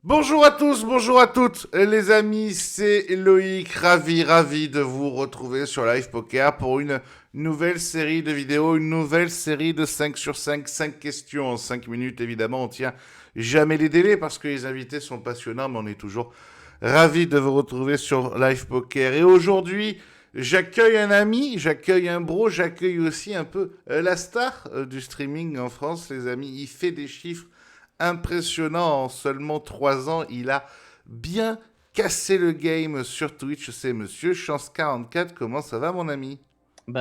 Bonjour à tous, bonjour à toutes, les amis, c'est Loïc, ravi de vous retrouver sur Live Poker pour une nouvelle série de vidéos, une nouvelle série de 5 sur 5, 5 questions en 5 minutes évidemment, on tient jamais les délais parce que les invités sont passionnants, mais on est toujours ravi de vous retrouver sur Live Poker. Et aujourd'hui, j'accueille un ami, j'accueille un bro, j'accueille aussi un peu la star du streaming en France, les amis, il fait des chiffres impressionnant. En seulement 3 ans, il a bien cassé le game sur Twitch. C'est Monsieur Chance44. Comment ça va, mon ami?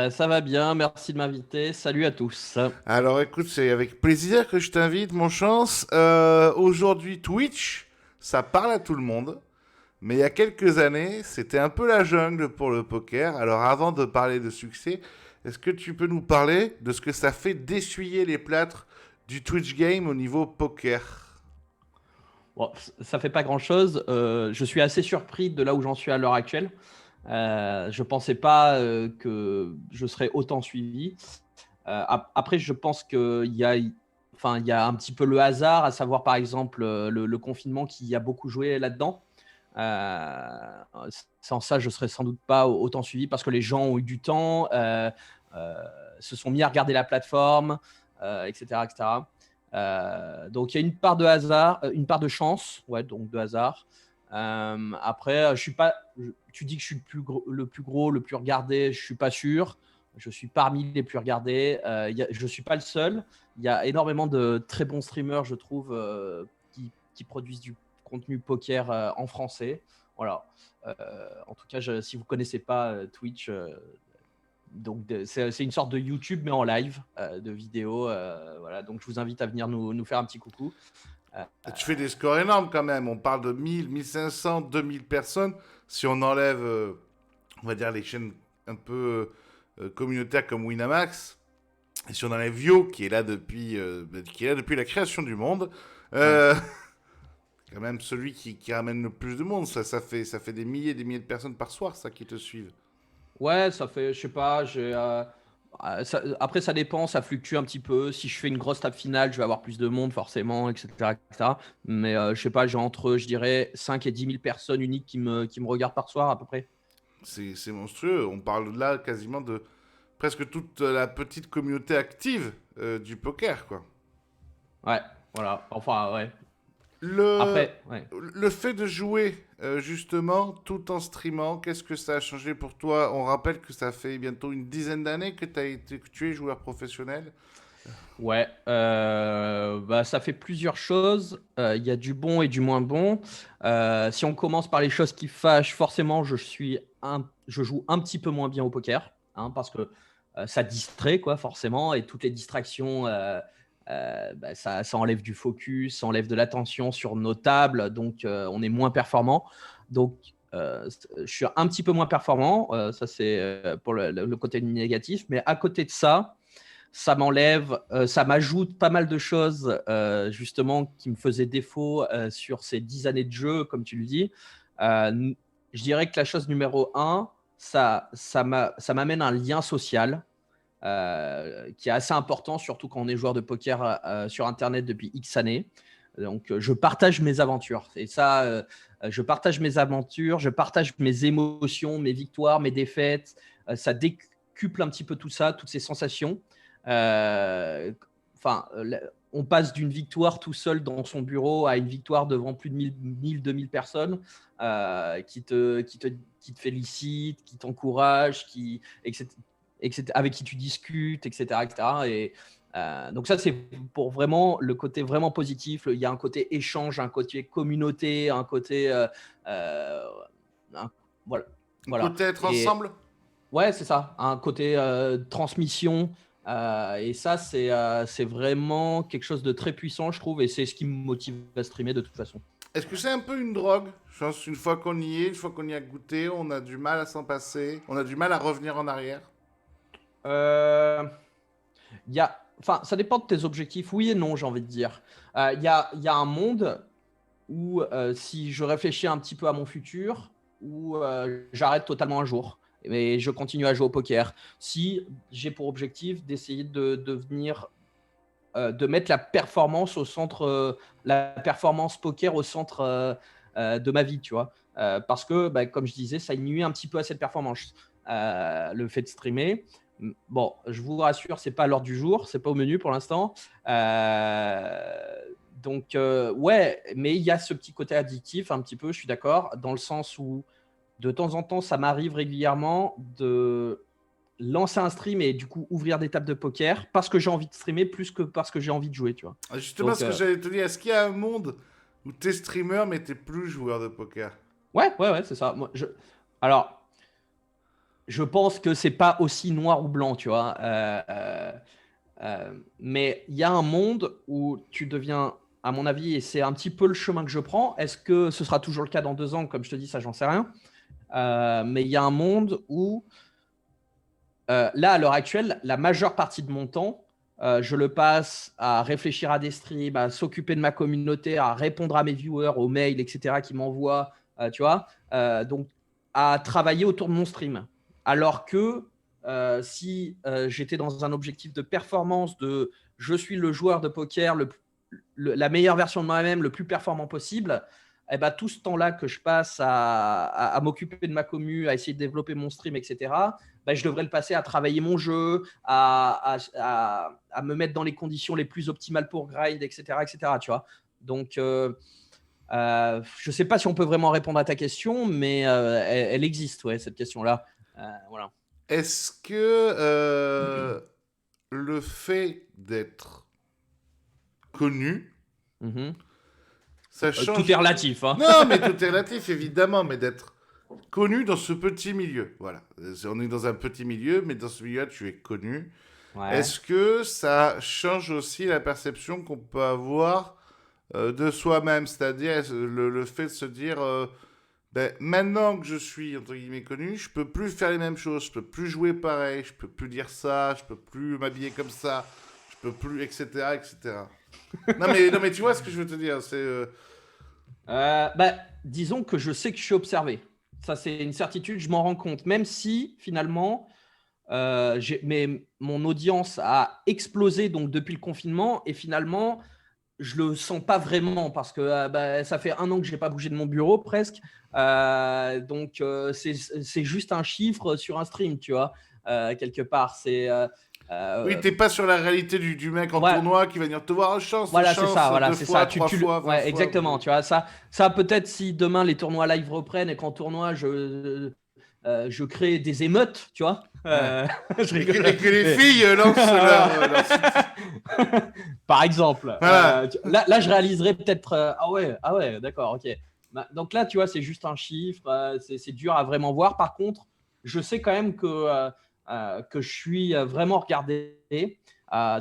Ça va bien, merci de m'inviter. Salut à tous. Alors, écoute, c'est avec plaisir que je t'invite, mon Chance. Aujourd'hui, Twitch, ça parle à tout le monde. Mais il y a quelques années, c'était un peu la jungle pour le poker. Alors, avant de parler de succès, est-ce que tu peux nous parler de ce que ça fait d'essuyer les plâtres du Twitch game au niveau poker? Bon, ça fait pas grand-chose. Je suis assez surpris de là où j'en suis à l'heure actuelle. Je pensais pas que je serais autant suivi. Après, je pense il y a un petit peu le hasard, à savoir par exemple le confinement qui a beaucoup joué là-dedans. Euh, Sans ça, je serais sans doute pas autant suivi parce que les gens ont eu du temps, euh, se sont mis à regarder la plateforme, etc., etc. Donc il y a une part de hasard, une part de chance, ouais, donc de hasard. Après, je suis pas. Tu dis que je suis le plus gros, le plus regardé. Je suis pas sûr. Je suis parmi les plus regardés. Je suis pas le seul. Il y a énormément de très bons streamers, je trouve, qui produisent du contenu poker en français. Voilà. En tout cas, si vous connaissez pas Twitch, donc c'est une sorte de YouTube mais en live de vidéo. Voilà. Donc je vous invite à venir nous faire un petit coucou. Euh, Tu fais des scores énormes quand même. On parle de 1000, 1500, 2000 personnes. Si on enlève, on va dire, les chaînes un peu communautaires comme Winamax, et si on enlève Yo, qui est là depuis la création du monde, ouais. euh, quand même celui qui ramène le plus de monde. Ça fait des milliers de personnes par soir, ça, qui te suivent. Ouais, ça fait, je sais pas, après ça dépend, ça fluctue un petit peu. Si je fais une grosse table finale, je vais avoir plus de monde forcément, etc., etc. Mais je sais pas, j'ai entre, je dirais, 5 et 10 000 personnes uniques qui me regardent par soir à peu près. C'est monstrueux. On parle là quasiment de presque toute la petite communauté active du poker, quoi. Ouais, voilà. Enfin, ouais. Le, Après, ouais. le fait de jouer justement tout en streamant, qu'est-ce que ça a changé pour toi? On rappelle que ça fait bientôt une dizaine d'années que tu es joueur professionnel. Ouais, ça fait plusieurs choses. Il y a du bon et du moins bon. Si on commence par les choses qui fâchent, forcément, je joue un petit peu moins bien au poker, hein, parce que ça distrait, quoi, forcément, et toutes les distractions, ça enlève du focus, ça enlève de l'attention sur nos tables, donc on est moins performant. Donc, je suis un petit peu moins performant, ça c'est pour le côté négatif, mais à côté de ça, ça m'enlève, ça m'ajoute pas mal de choses justement qui me faisaient défaut sur ces 10 années de jeu, comme tu le dis. Je dirais que la chose numéro un, ça m'amène un lien social qui est assez important, surtout quand on est joueur de poker sur Internet depuis X années. Donc, je partage mes aventures. Et ça, je partage mes aventures, je partage mes émotions, mes victoires, mes défaites. Ça décuple un petit peu tout ça, toutes ces sensations. Euh, Enfin, on passe d'une victoire tout seul dans son bureau à une victoire devant plus de 1000 2000 personnes qui te félicitent, qui t'encouragent, avec qui tu discutes, etc. etc. Donc ça, c'est pour vraiment le côté vraiment positif. Il y a un côté échange, un côté communauté, un côté... un- voilà. Voilà. Côté être Et ensemble. ouais, c'est ça, un côté transmission. Et ça, c'est vraiment quelque chose de très puissant, je trouve, et c'est ce qui me motive à streamer de toute façon. Est-ce que c'est un peu une drogue? Je pense qu'une fois qu'on y est, une fois qu'on y a goûté, on a du mal à s'en passer, on a du mal à revenir en arrière. Euh, enfin, ça dépend de tes objectifs, oui et non, j'ai envie de dire. Il y a un monde où si je réfléchis un petit peu à mon futur, où j'arrête totalement un jour, mais je continue à jouer au poker. Si j'ai pour objectif d'essayer de devenir de mettre la performance au centre, la performance poker au centre de ma vie, tu vois. Parce que, comme je disais, ça nuit un petit peu à cette performance. Le fait de streamer. Bon, je vous rassure, c'est pas à l'ordre du jour, c'est pas au menu pour l'instant. Donc, ouais, mais il y a ce petit côté addictif un petit peu, je suis d'accord, dans le sens où de temps en temps, ça m'arrive régulièrement de lancer un stream et du coup ouvrir des tables de poker parce que j'ai envie de streamer plus que parce que j'ai envie de jouer, tu vois. Justement, Donc, ce que j'allais te dire, est-ce qu'il y a un monde où t'es streamer mais t'es plus joueur de poker? ouais, c'est ça. Alors, je pense que c'est pas aussi noir ou blanc, tu vois. Mais il y a un monde où tu deviens, à mon avis, et c'est un petit peu le chemin que je prends. Est-ce que ce sera toujours le cas dans 2 ans? Comme je te dis, ça, j'en sais rien. Mais il y a un monde où, là, à l'heure actuelle, la majeure partie de mon temps, je le passe à réfléchir à des streams, à s'occuper de ma communauté, à répondre à mes viewers, aux mails, etc., qui m'envoient, tu vois. Donc, à travailler autour de mon stream. Alors que si j'étais dans un objectif de performance, de je suis le joueur de poker, la meilleure version de moi-même, le plus performant possible, eh ben, tout ce temps-là que je passe à m'occuper de ma commu, à essayer de développer mon stream, etc., ben, je devrais le passer à travailler mon jeu, à me mettre dans les conditions les plus optimales pour grind, etc., etc., tu vois. Donc, je ne sais pas si on peut vraiment répondre à ta question, mais elle existe, ouais, cette question-là. Voilà. Est-ce que le fait d'être connu, Mhm. ça Tout est change... relatif, hein. Non, mais tout est relatif, évidemment, mais d'être connu dans ce petit milieu. Voilà. On est dans un petit milieu, mais dans ce milieu tu es connu. Ouais. Est-ce que ça change aussi la perception qu'on peut avoir de soi-même? C'est-à-dire le fait de se dire, ben, maintenant que je suis, entre guillemets, connu, je peux plus faire les mêmes choses, je peux plus jouer pareil, je peux plus dire ça, je peux plus m'habiller comme ça, je peux plus, etc., etc. Non, mais tu vois ce que je veux te dire, c'est... Disons que je sais que je suis observé. Ça, c'est une certitude, je m'en rends compte. Même si, finalement, mais mon audience a explosé donc, depuis le confinement et finalement, je le sens pas vraiment parce que ça fait 1 an que je n'ai pas bougé de mon bureau presque. Donc, c'est juste un chiffre sur un stream, tu vois, quelque part. Oui, t'es pas sur la réalité du mec en Ouais, tournoi qui va venir te voir, oh, chance, voilà, c'est ça, chance, voilà, deux c'est ça. fois, trois fois, 20 Ouais, fois. exactement. Tu vois, ça peut-être si demain les tournois live reprennent et qu'en tournoi je crée des émeutes, tu vois. Ouais. Je Et que, rigole. et que les Mais- filles lancent leur site. Par exemple, Voilà. là, je réaliserais peut-être. Ah ouais, d'accord, ok. Donc là, tu vois, c'est juste un chiffre. C'est dur à vraiment voir. Par contre, je sais quand même que je suis vraiment regardé.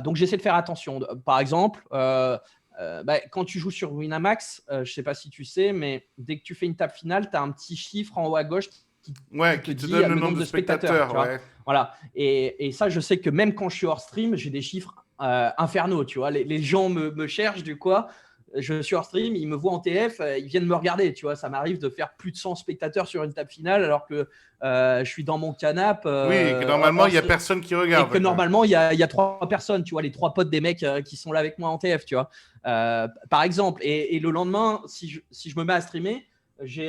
Donc j'essaie de faire attention. Par exemple, quand tu joues sur Winamax, je ne sais pas si tu sais, mais dès que tu fais une table finale, tu as un petit chiffre en haut à gauche qui Ouais, te qui te dit donne le le nombre nombre de de spectateurs. spectateurs, Tu vois. ouais. Voilà. Et ça, je sais que même quand je suis hors stream, j'ai des chiffres infernaux. Tu vois. Les gens me cherchent du quoi. Je suis hors stream, ils me voient en TF, ils viennent me regarder. Tu vois, ça m'arrive de faire plus de 100 spectateurs sur une table finale alors que je suis dans mon canapé Oui, et que normalement, il y a personne qui et regarde, que quoi. normalement, il y a 3 personnes, tu vois, les 3 potes des mecs qui sont là avec moi en TF, tu vois. Par exemple, et le lendemain, si je me mets à streamer, j'ai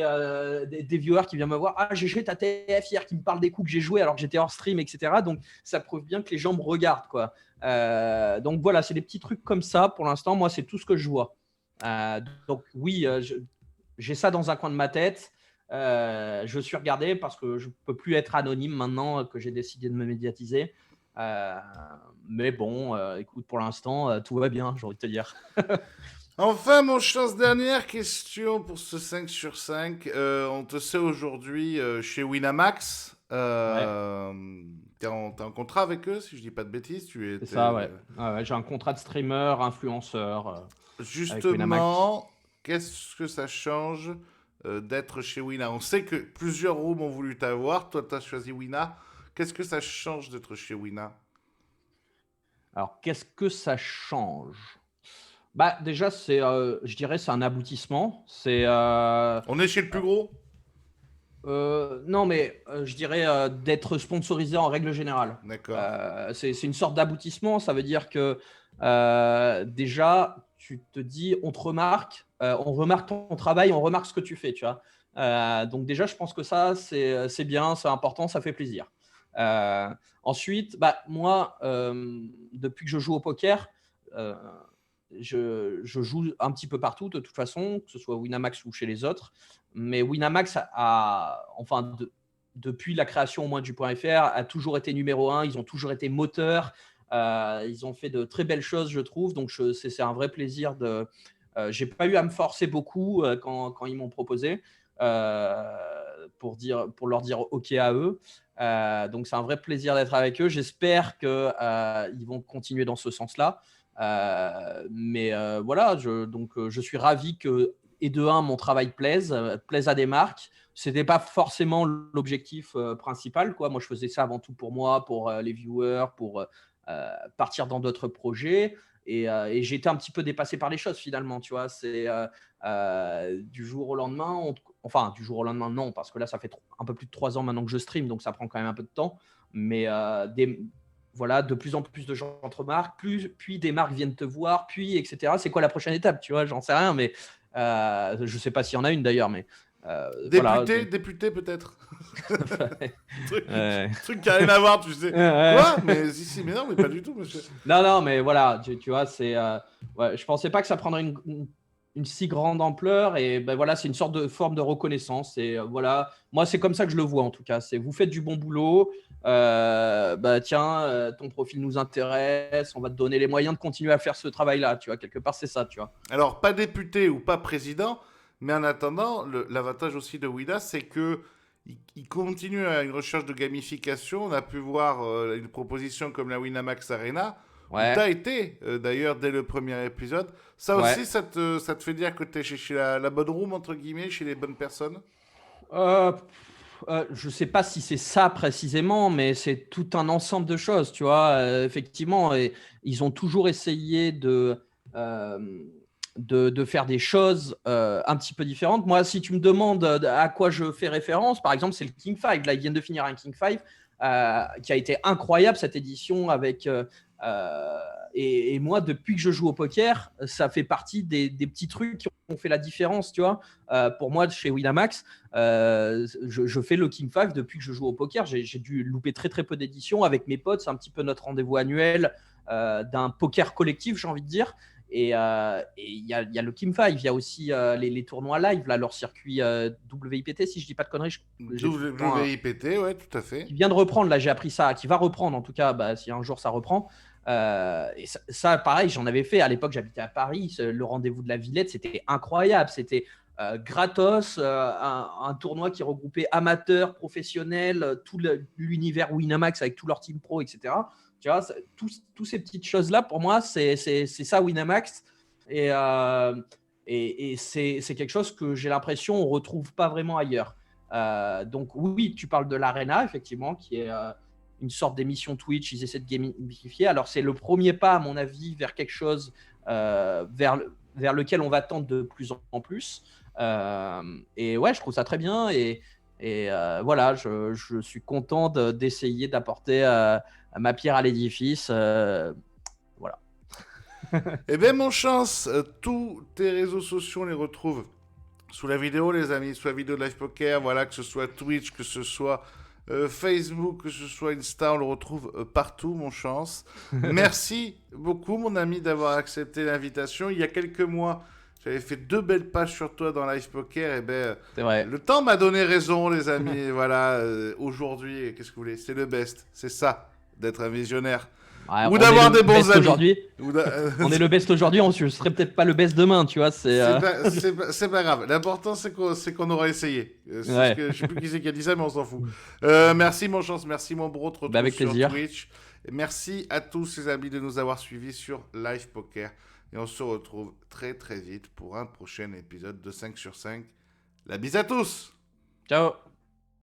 des viewers qui viennent me voir. Ah, j'ai joué ta TF hier, qui me parle des coups que j'ai joué alors que j'étais hors stream, etc. Donc, ça prouve bien que les gens me regardent, quoi. Donc, voilà, c'est des petits trucs comme ça. Pour l'instant, moi, c'est tout ce que je vois. Donc, oui, j'ai ça dans un coin de ma tête. Je suis regardé parce que je ne peux plus être anonyme maintenant que j'ai décidé de me médiatiser. Euh, mais bon, écoute, pour l'instant, tout va bien, j'ai envie de te dire. Enfin, mon chance, dernière question pour ce 5 sur 5. On te sait aujourd'hui chez Winamax. Ouais, T'es en contrat avec eux, si je dis pas de bêtises. c'est ça, ouais. Ouais, j'ai un contrat de streamer, influenceur avec Winamax. Justement, qu'est-ce que ça change d'être chez Wina? On sait que plusieurs rooms ont voulu t'avoir. Toi, tu as choisi Wina. Qu'est-ce que ça change d'être chez Wina? Alors, qu'est-ce que ça change? Déjà, je dirais, c'est un aboutissement. On est chez le plus gros? Non, mais je dirais d'être sponsorisé en règle générale. D'accord. C'est une sorte d'aboutissement. Ça veut dire que déjà, tu te dis, on te remarque, on remarque ton travail, on remarque ce que tu fais, tu vois. Donc déjà, je pense que ça, c'est bien, c'est important, ça fait plaisir. Euh, Ensuite, bah, moi, depuis que je joue au poker, euh, je joue un petit peu partout, de toute façon, que ce soit Winamax ou chez les autres. Mais Winamax enfin, depuis la création au moins du .fr, a toujours été numéro un. Ils ont toujours été moteurs. Ils ont fait de très belles choses, je trouve. Donc, c'est un vrai plaisir de. J'ai pas eu à me forcer beaucoup quand ils m'ont proposé pour leur dire OK à eux. Donc, c'est un vrai plaisir d'être avec eux. J'espère qu'ils vont continuer dans ce sens-là. Mais voilà, je suis ravi que, et de un, mon travail plaise à des marques. C'était pas forcément l'objectif principal, quoi. Moi, je faisais ça avant tout pour moi, pour les viewers, pour partir dans d'autres projets. Et j'ai été un petit peu dépassé par les choses finalement, tu vois. C'est du jour au lendemain, enfin du jour au lendemain, non, parce que là, ça fait un peu plus de 3 ans maintenant que je stream, donc ça prend quand même un peu de temps. Mais voilà, de plus en plus de gens te remarquent, puis des marques viennent te voir, puis etc. C'est quoi la prochaine étape, tu vois? J'en sais rien, mais je sais pas s'il y en a une d'ailleurs, mais voilà. Député, Donc, député peut-être. truc, euh, truc qui a rien à voir, tu sais. Quoi? Mais si, mais non, mais pas du tout, monsieur. non, non, mais voilà, tu vois, ouais, je pensais pas que ça prendrait une si grande ampleur et ben voilà, c'est une sorte de forme de reconnaissance et voilà, moi c'est comme ça que je le vois en tout cas. C'est vous faites du bon boulot, bah tiens, ton profil nous intéresse, on va te donner les moyens de continuer à faire ce travail-là, tu vois, quelque part c'est ça, tu vois. Alors, pas député ou pas président, mais en attendant, l'avantage aussi de Wida, c'est que il continue à une recherche de gamification. On a pu voir une proposition comme la Winamax Arena, où tu Ouais, as été, d'ailleurs, dès le premier épisode. Ça ouais. aussi, ça te fait dire que tu es chez la bonne room, entre guillemets, chez les bonnes personnes? Euh, je sais pas si c'est ça précisément, mais c'est tout un ensemble de choses, tu vois. Effectivement, et ils ont toujours essayé euh, de faire des choses un petit peu différentes. Moi, si tu me demandes à quoi je fais référence, par exemple, c'est le King 5. Là, ils viennent de finir un King 5 qui a été incroyable cette édition avec. Euh, et moi, depuis que je joue au poker, ça fait partie des petits trucs qui ont fait la différence, tu vois. Pour moi, chez Winamax, je fais le King 5 depuis que je joue au poker. J'ai dû louper très très peu d'éditions avec mes potes. C'est un petit peu notre rendez-vous annuel d'un poker collectif, j'ai envie de dire. Et il y a le King 5. Il y a aussi les tournois live, là, leur circuit WIPT, si je dis pas de conneries. J'ai tout le temps WIPT, ouais, tout à fait. qui vient de reprendre, là j'ai appris ça, qui va reprendre en tout cas, bah, si un jour ça reprend. Et ça, pareil, j'en avais fait à l'époque, j'habitais à Paris, le rendez-vous de la Villette, c'était incroyable, c'était gratos, un tournoi qui regroupait amateurs, professionnels, tout l'univers Winamax avec tout leur team pro, etc. Tu vois, tous ces petites choses-là, pour moi, c'est ça Winamax. Et, c'est quelque chose que j'ai l'impression on ne retrouve pas vraiment ailleurs. Donc oui, tu parles de l'Arena, effectivement, qui est une sorte d'émission Twitch. Ils essaient de gamifier. Alors c'est le premier pas, à mon avis, vers quelque chose vers lequel on va tendre de plus en plus. Et ouais, je trouve ça très bien. Et voilà, je suis content d'essayer d'apporter ma pierre à l'édifice. Voilà. Eh bien, mon chance, tous tes réseaux sociaux, on les retrouve sous la vidéo, les amis, sous la vidéo de Live Poker, voilà, que ce soit Twitch, que ce soit Facebook, que ce soit Insta, on le retrouve partout, mon chance. Merci beaucoup, mon ami, d'avoir accepté l'invitation. Il y a quelques mois, j'avais fait 2 belles pages sur toi dans Live Poker, et ben, C'est vrai. le temps m'a donné raison, les amis. Et voilà, aujourd'hui, qu'est-ce que vous voulez? C'est le best, c'est ça, d'être un visionnaire. Ouais, Ou on est d'avoir le des bons best amis. aujourd'hui. Ou On est le best aujourd'hui, on ne serait peut-être pas le best demain, tu vois. C'est pas grave. L'important, c'est qu'on aura essayé. Ouais. Je sais plus qui c'est qui a dit ça, mais on s'en fout. Merci, mon chance. Merci, mon bro. On te Bah, retrouve avec sur plaisir. Twitch. Et merci à tous, ces amis, de nous avoir suivis sur Live Poker. Et on se retrouve très, très vite pour un prochain épisode de 5 sur 5. La bise à tous! Ciao.